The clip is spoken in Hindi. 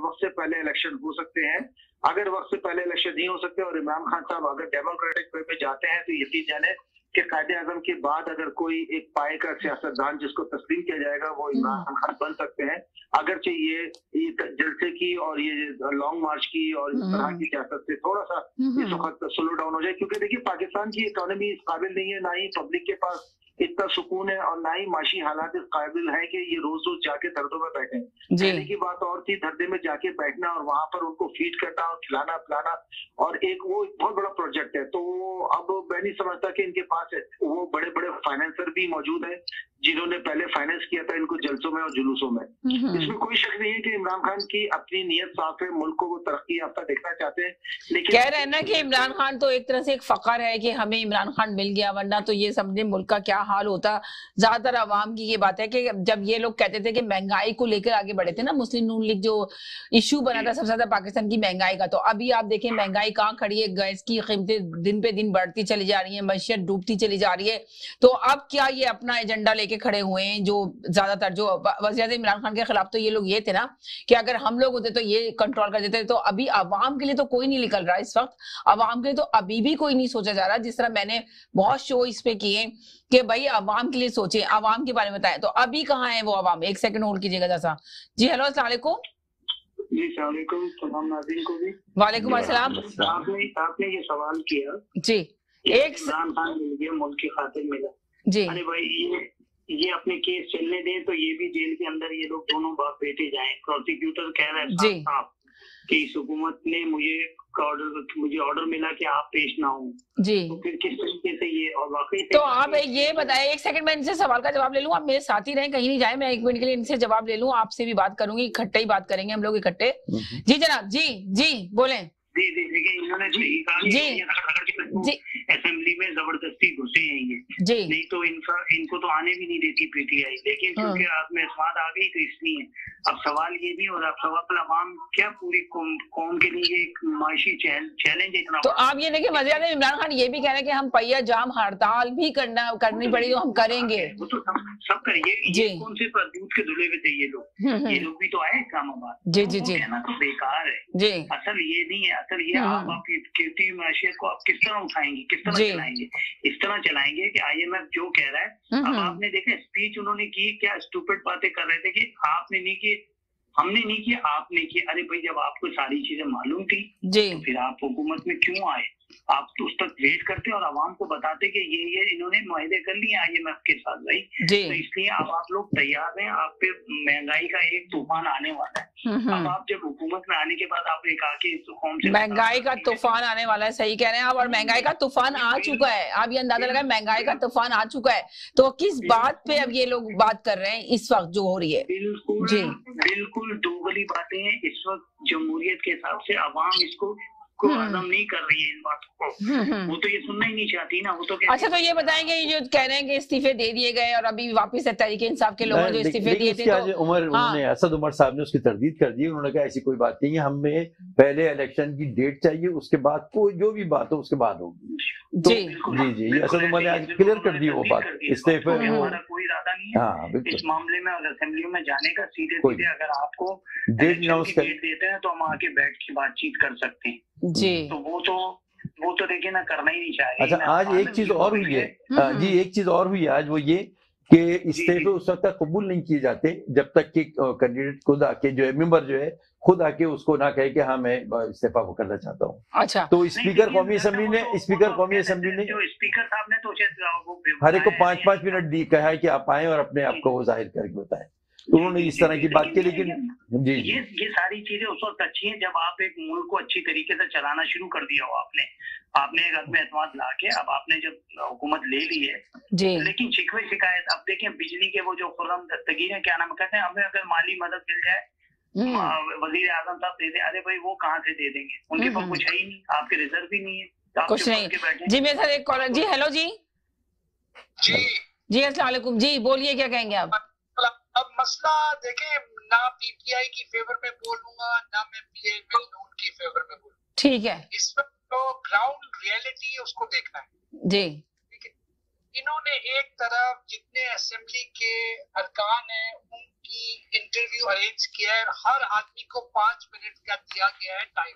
वक्त से पहले इलेक्शन हो सकते हैं। अगर वक्त से पहले इलेक्शन नहीं हो सकते और इमरान खान साहब अगर डेमोक्रेटिक वे में जाते हैं तो यकीन जाने कि कायदे आजम के बाद अगर कोई एक पाए का सियासतदान जिसको तस्लीम किया जाएगा वो इमरान खान बन सकते हैं। अगरचे ये जलसे की और ये लॉन्ग मार्च की और इस तरह की सियासत से थोड़ा सा इस वक्त स्लो डाउन हो जाए, क्योंकि देखिए पाकिस्तान की इकोनॉमी इस काबिल नहीं है, ना ही पब्लिक के पास इतना सुकून है और ना ही माशी हालात इस काबिल है कि ये रोज रोज जाके धरदों में बैठे। पहले की बात और थी, धरदे में जाके बैठना और वहां पर उनको फीड करना और खिलाना पिलाना, और एक वो बहुत बड़ा प्रोजेक्ट है। तो अब मैं नहीं समझता कि इनके पास वो बड़े बड़े फाइनेंसर भी मौजूद है जिन्होंने पहले फाइनेंस किया था इनको जलसों में और जुलूसों में। इसमें कोई शक नहीं है कि इमरान खान की अपनी नीयत साफ है, मुल्क को वो तरक्की याफ्ता देखना चाहते हैं। लेकिन कह रहे हैं ना कि इमरान खान तो एक तरह से एक फकर है कि हमें इमरान खान मिल गया, वरना तो ये समझे मुल्क का क्या हाल होता। ज्यादातर आवाम की ये बात है कि जब ये लोग कहते थे कि महंगाई को लेकर आगे बढ़े थे ना, मुस्लिम नून लीग जो इशू बना था सबसे ज्यादा पाकिस्तान की महंगाई का, तो अभी आप देखें महंगाई कहाँ खड़ी है, गैस की कीमतें दिन पे दिन बढ़ती चली जा रही है, मईशत डूबती चली जा रही है। तो अब क्या ये अपना एजेंडा लेके खड़े हुए हैं, जो ज्यादातर जो वज़ीर इमरान खान के खिलाफ तो ये लोग ये थे ना कि अगर हम लोग होते तो ये कंट्रोल कर देते। तो अभी अवाम के लिए तो कोई नहीं निकल रहा इस वक्त, अवाम के लिए तो अभी भी कोई नहीं सोचा जा रहा। जिस तरह मैंने बहुत शो इस पे किए कि भाई अवाम के लिए सोचे, अवाम के बारे में बताएं, तो अभी कहाँ है वो अवाम? एक सेकंड होल्ड कीजिएगा जैसा। जी हेलो, अस्सलाम वालेकुम। जी सलाम, तमाम नाज़रीन को भी वालेकुम अस्सलाम। आपने ये सवाल किया जी, एक इमरान खान मिल गया, मुल्क की खातिर मिला जी। अरे भाई ये अपने केस चलने दें तो ये भी जेल के अंदर ये लोग दोनों बाप बेटे जाएं। प्रोसिक्यूटर कह रहा है साहब कि इस हुकूमत ने मुझे ऑर्डर मिला कि आप पेश ना हो जी, तो फिर किस तरीके से ये और वाकई तो आप ये बताएं। एक सेकंड मैं इनसे सवाल का जवाब ले लूं, आप मेरे साथ ही रहें, कहीं नहीं जाए, मैं 1 मिनट के लिए इनसे जवाब ले लूं, आपसे भी बात करूंगी, इकट्ठे ही बात करेंगे हम लोग इकट्ठे। जी जनाब, जी जी बोलें। जी देखिए इन्होंने जी असेंबली में जबरदस्ती घुसे हैं ये जी, नहीं तो इनको तो आने भी नहीं देती पीटीआई, लेकिन क्योंकि आप में स्वाद आ गई तो इसलिए अब सवाल ये नहीं हो रहा। सवाल अवाम क्या पूरी कौम के लिए एक माशी चैलेंज इतना। तो आप ये देखिए वज़ीर आज़म इमरान खान ये भी कह रहे हैं कि हम पहिया जाम हड़ताल भी करनी पड़ी तो हम करेंगे। वो तो सब करेंगे। ये कौन से दूध के धुले हुए थे ये लोग भी तो आए इस्लामाबाद। जी जी जी, कहना तो बेकार है जी। असल ये नहीं है, असल ये आप कीमती मैशियत को आप किस तरह उठाएंगे, किस तरह चलाएंगे। इस तरह चलाएंगे कि IMF जो कह रहा है। अब आपने देखा स्पीच उन्होंने की, क्या स्टूपिड बातें कर रहे थे कि आपने नहीं की, हमने नहीं किया, आपने किया। अरे भाई जब आपको सारी चीजें मालूम थी तो फिर आप हुकूमत में क्यों आए? आप तो उस तक वेट करते और आवाम को बताते कि ये इन्होंने मुआहदे कर लिए IMF के साथ भाई, तो इसलिए अब आप लोग तैयार हैं, आप पे महंगाई का एक तूफान आने वाला है। अब आप जब हुकूमत में आने के बाद आप एक आके कौन से महंगाई का तूफान आने वाला है, सही कह रहे हैं आप, और महंगाई का तूफान आ चुका है। आप ये अंदाजा लगाए महंगाई का तूफान आ चुका है, तो किस बात पे अब ये लोग बात कर रहे हैं इस वक्त जो हो रही है? बिल्कुल दोगली बातें हैं इस वक्त। जमहूरियत के हिसाब से आवाम इसको हजम नहीं कर रही है इन बातों को, वो तो ये सुनना ही नहीं चाहती ना। वो तो अच्छा, तो ये बताएंगे ये जो कह रहे हैं कि इस्तीफे दे दिए गए और अभी वापस तहरीक इंसाफ के लोगों ने जो इस्तीफे दिए थे, तो उन्होंने असद उमर साहब ने उसकी तरदीद कर दी। उन्होंने कहा ऐसी कोई बात नहीं है, हमें पहले इलेक्शन की डेट चाहिए, उसके बाद कोई जो भी बात हो उसके बाद होगी। तो जी असद उमर ने आज क्लियर कर दी वो बात, इस्तीफे हमारा कोई इरादा नहीं है इस मामले में और असेंबली में जाने का। सीधे अगर आपको डेट देते हैं तो हम आके बैठ के बातचीत कर सकते हैं जी। तो वो तो देखिए ना, करना ही नहीं चाहिए। अच्छा, आज एक चीज और हुई है जी, एक चीज और हुई है आज, वो ये कि इस्तीफे उस वक्त तक कबूल नहीं किए जाते जब तक कि कैंडिडेट खुद आके जो है, मेंबर जो है खुद आके उसको ना कहे कि हाँ मैं इस्तीफा वो करना चाहता हूँ। अच्छा, तो स्पीकर कौमी असेंबली ने जो स्पीकर साहब ने तो हर एक को 5-5 मिनट दी, कहा है कि आप आए और अपने आप को वो जाहिर करके बताएं। तो उन्होंने इस तरह की बात की। लेकिन जी ये सारी चीजें उस वक्त अच्छी हैं जब आप एक मुल्क को अच्छी तरीके से चलाना शुरू कर दिया हो आपने एक अदम एतमाद ला के, अब आपने जब हुकूमत ले ली है जी। लेकिन शिकवे शिकायत अब देखें, बिजली के वो जो खुर्रम दस्तगीर है, क्या नाम कहते हैं, हमें अगर माली मदद मिल जाए वजीर आजम साहब दे दें, अरे भाई वो कहाँ से दे देंगे, उनके पास कुछ है ही नहीं, आपके रिजर्व भी नहीं है, कुछ नहीं। जी मेरे साथ एक कॉलर। जी हेलो जी जी अस्सलाम वालेकुम जी, बोलिए क्या कहेंगे आप? अब मसला देखें, ना PTI की फेवर में बोलूंगा ना मैं PML नून की फेवर में बोलूंगा, ठीक है। इस वक्त तो ग्राउंड रियलिटी है, उसको देखना है जी। ठीक है, इन्होंने एक तरफ जितने असेंबली के अरकान हैं की इंटरव्यू अरेंज किया है, हर आदमी को 5 मिनट का दिया गया है टाइम।